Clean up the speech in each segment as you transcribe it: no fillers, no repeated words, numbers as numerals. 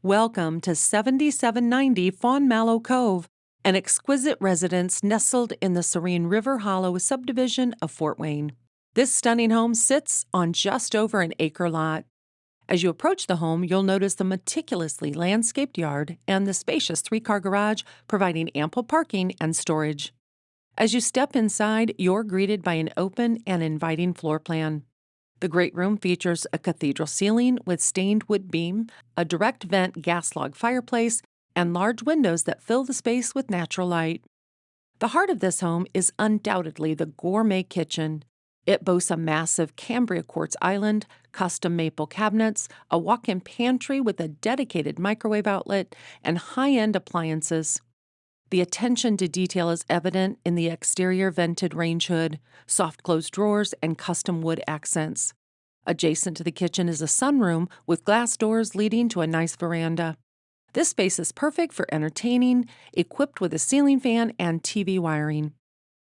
Welcome to 7790 Fawn Mallow Cove, an exquisite residence nestled in the serene River Hollow subdivision of Fort Wayne. This stunning home sits on just over an acre lot. As you approach the home, you'll notice the meticulously landscaped yard and the spacious three-car garage, providing ample parking and storage. As you step inside, you're greeted by an open and inviting floor plan. The great room features a cathedral ceiling with stained wood beam, a direct vent gas log fireplace, and large windows that fill the space with natural light. The heart of this home is undoubtedly the gourmet kitchen. It boasts a massive Cambria quartz island, custom maple cabinets, a walk-in pantry with a dedicated microwave outlet, and high-end appliances. The attention to detail is evident in the exterior vented range hood, soft-closed drawers, and custom wood accents. Adjacent to the kitchen is a sunroom with glass doors leading to a nice veranda. This space is perfect for entertaining, equipped with a ceiling fan and TV wiring.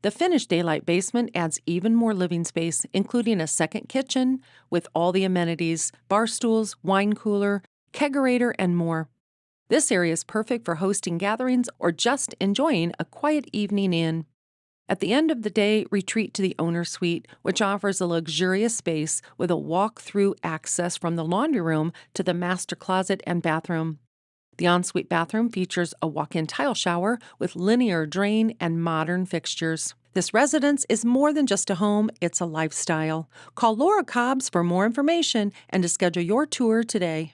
The finished daylight basement adds even more living space, including a second kitchen with all the amenities, bar stools, wine cooler, kegerator, and more. This area is perfect for hosting gatherings or just enjoying a quiet evening in. At the end of the day, retreat to the owner's suite, which offers a luxurious space with a walk-through access from the laundry room to the master closet and bathroom. The ensuite bathroom features a walk-in tile shower with linear drain and modern fixtures. This residence is more than just a home, it's a lifestyle. Call Laura Cobbs for more information and to schedule your tour today.